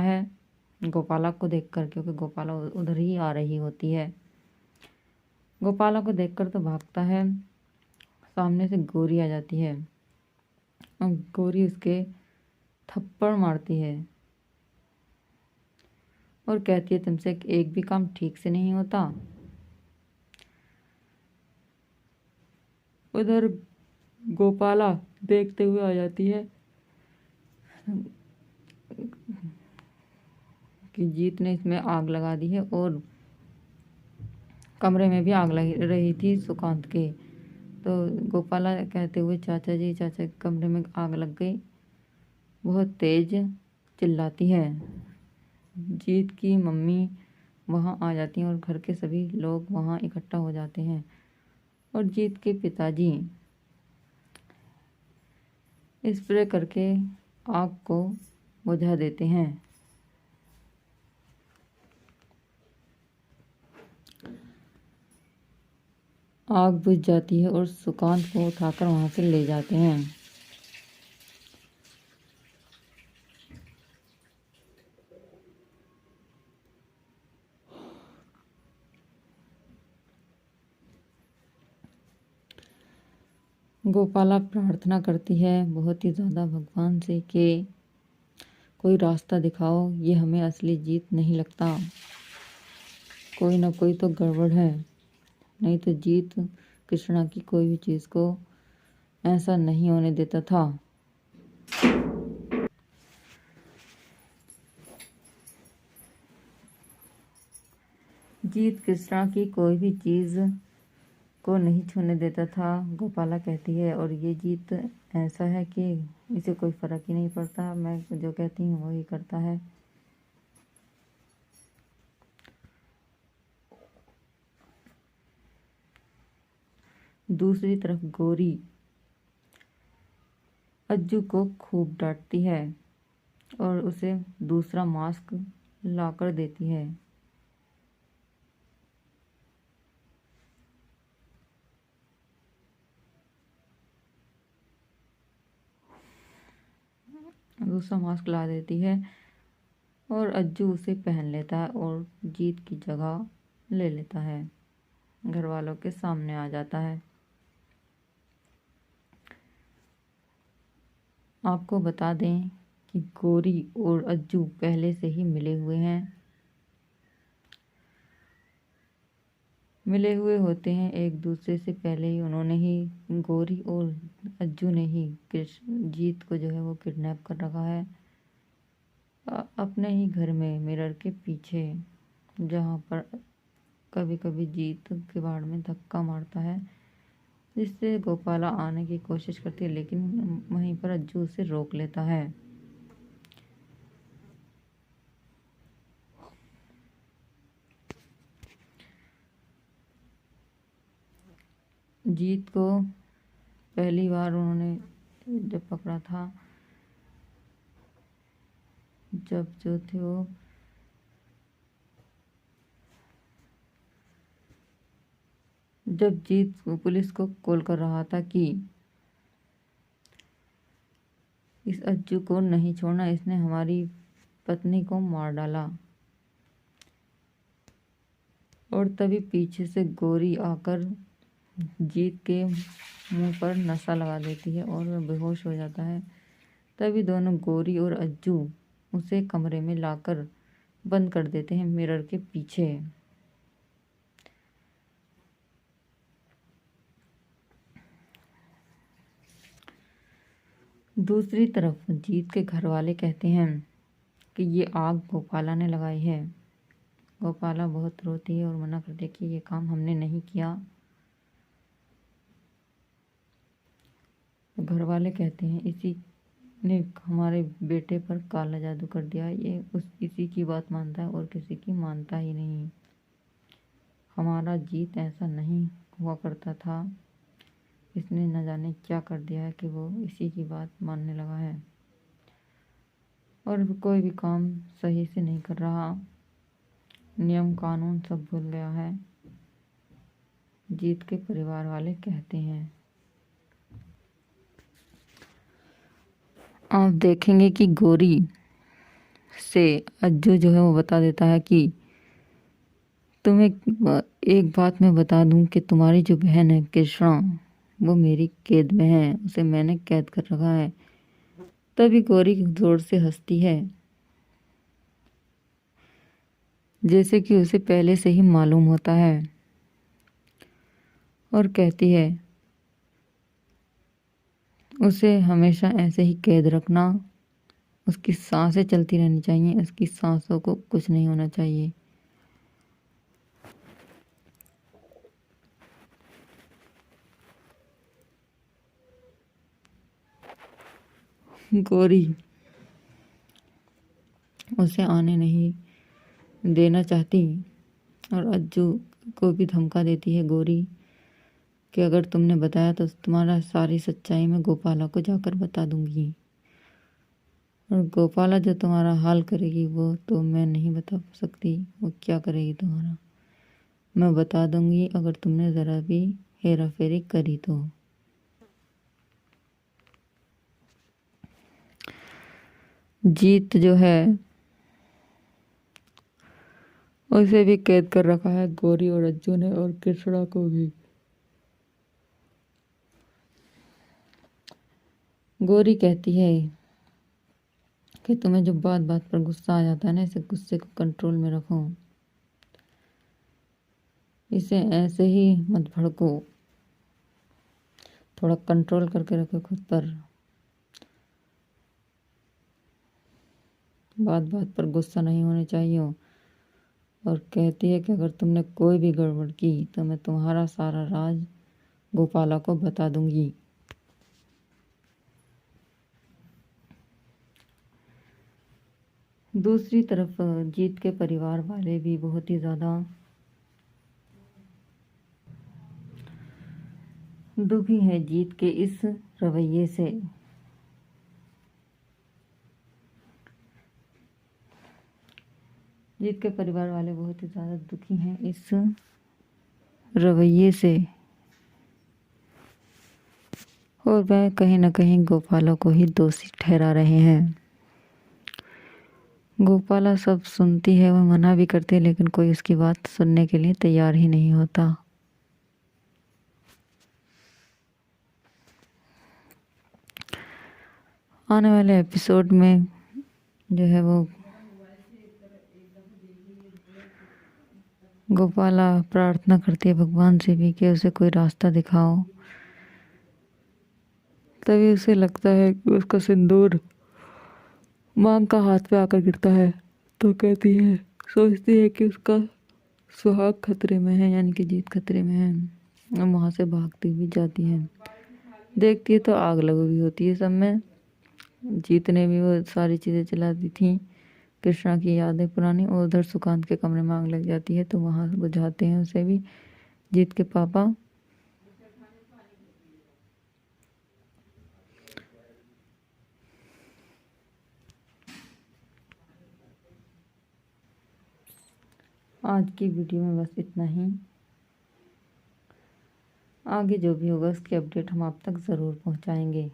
है गोपाला को देखकर, क्योंकि गोपाला उधर ही आ रही होती है। गोपाला को देखकर तो भागता है, सामने से गौरी आ जाती है और गौरी उसके थप्पड़ मारती है और कहती है तुमसे एक भी काम ठीक से नहीं होता। उधर गोपाला देखते हुए आ जाती है कि जीत ने इसमें आग लगा दी है और कमरे में भी आग लग रही थी सुकांत के। तो गोपाला कहते हुए चाचा जी, चाचा के कमरे में आग लग गई, बहुत तेज चिल्लाती है। जीत की मम्मी वहाँ आ जाती हैं और घर के सभी लोग वहाँ इकट्ठा हो जाते हैं और जीत के पिताजी स्प्रे करके आग को बुझा देते हैं। आग बुझ जाती है और सुकांत को उठाकर वहाँ से ले जाते हैं। गोपाला प्रार्थना करती है बहुत ही ज़्यादा भगवान से कि कोई रास्ता दिखाओ, ये हमें असली जीत नहीं लगता, कोई ना कोई तो गड़बड़ है, नहीं तो जीत कृष्णा की कोई भी चीज़ को ऐसा नहीं होने देता था। जीत कृष्णा की कोई भी चीज़ को नहीं छूने देता था, गोपाला कहती है। और ये जीत ऐसा है कि इसे कोई फ़र्क ही नहीं पड़ता, मैं जो कहती हूँ वही करता है। दूसरी तरफ गौरी अज्जू को खूब डांटती है और उसे दूसरा मास्क लाकर देती है। दूसरा मास्क ला देती है और अज्जू उसे पहन लेता है और जीत की जगह ले लेता है, घर वालों के सामने आ जाता है। आपको बता दें कि गौरी और अज्जू पहले से ही मिले हुए हैं, मिले हुए होते हैं एक दूसरे से पहले ही। उन्होंने ही, गौरी और अज्जू ने ही जीत को जो है वो किडनैप कर रखा है अपने ही घर में, मिरर के पीछे, जहाँ पर कभी कभी जीत किवाड़ में धक्का मारता है, जिससे गोपाला आने की कोशिश करती है, लेकिन वहीं पर अज्जू उसे रोक लेता है। जीत को पहली बार उन्होंने जब पकड़ा था, जब जो थे वो जब जीत पुलिस को कॉल कर रहा था कि इस अज्जू को नहीं छोड़ना, इसने हमारी पत्नी को मार डाला, और तभी पीछे से गौरी आकर जीत के मुंह पर नशा लगा देती है और वह बेहोश हो जाता है। तभी दोनों, गौरी और अज्जू, उसे कमरे में लाकर बंद कर देते हैं मिरर के पीछे। दूसरी तरफ जीत के घर वाले कहते हैं कि ये आग गोपाला ने लगाई है। गोपाला बहुत रोती है और मना करती है कि ये काम हमने नहीं किया। घर वाले कहते हैं इसी ने हमारे बेटे पर काला जादू कर दिया, ये इसी की बात मानता है और किसी की मानता ही नहीं। हमारा जीत ऐसा नहीं हुआ करता था, इसने न जाने क्या कर दिया है कि वो इसी की बात मानने लगा है और कोई भी काम सही से नहीं कर रहा, नियम कानून सब भूल गया है, जीत के परिवार वाले कहते हैं। आप देखेंगे कि गौरी से अज्जू जो है वो बता देता है कि तुम्हें एक बात मैं बता दूं कि तुम्हारी जो बहन है कृष्णा, वो मेरी कैद में है, उसे मैंने कैद कर रखा है। तभी गौरी जोर से हंसती है, जैसे कि उसे पहले से ही मालूम होता है, और कहती है उसे हमेशा ऐसे ही कैद रखना, उसकी सांसें चलती रहनी चाहिए, उसकी सांसों को कुछ नहीं होना चाहिए। गौरी उसे आने नहीं देना चाहती और अज्जू को भी धमका देती है गौरी कि अगर तुमने बताया तो तुम्हारा सारी सच्चाई मैं गोपाला को जाकर बता दूंगी, और गोपाला जो तुम्हारा हाल करेगी वो तो मैं नहीं बता सकती, वो क्या करेगी तुम्हारा मैं बता दूंगी अगर तुमने ज़रा भी हेरा फेरी करी तो। जीत जो है उसे भी कैद कर रखा है गौरी और अज्जू ने, और कृष्णा को भी। गौरी कहती है कि तुम्हें जो बात बात पर गुस्सा आ जाता है ना, इसे गुस्से को कंट्रोल में रखो, इसे ऐसे ही मत भड़को, थोड़ा कंट्रोल करके रखो खुद पर, बात बात पर गुस्सा नहीं होने चाहिए। और कहती है कि अगर तुमने कोई भी गड़बड़ की तो मैं तुम्हारा सारा राज गोपाला को बता दूंगी। दूसरी तरफ जीत के परिवार वाले भी बहुत ही ज़्यादा दुखी हैं जीत के इस रवैये से। जीत के परिवार वाले बहुत ही ज़्यादा दुखी हैं इस रवैये से, और वह कहीं ना कहीं गोपाला को ही दोषी ठहरा रहे हैं। गोपाला सब सुनती है, वह मना भी करती है, लेकिन कोई उसकी बात सुनने के लिए तैयार ही नहीं होता। आने वाले एपिसोड में जो है वो गोपाला प्रार्थना करती है भगवान से भी कि उसे कोई रास्ता दिखाओ। तभी उसे लगता है कि उसका सिंदूर मांग का हाथ पे आकर गिरता है, तो कहती है, सोचती है कि उसका सुहाग खतरे में है, यानी कि जीत खतरे में है, और वहाँ से भागती हुई जाती है। देखती है तो आग लगी हुई होती है सब में। जीत ने भी वो सारी चीज़ें जला दी थी, कृष्णा की यादें पुरानी, और उधर सुकांत के कमरे में आग लग जाती है, तो वहाँ बुझाते हैं उसे भी जीत के पापा। आज की वीडियो में बस इतना ही। आगे जो भी होगा उसकी अपडेट हम आप तक ज़रूर पहुंचाएंगे।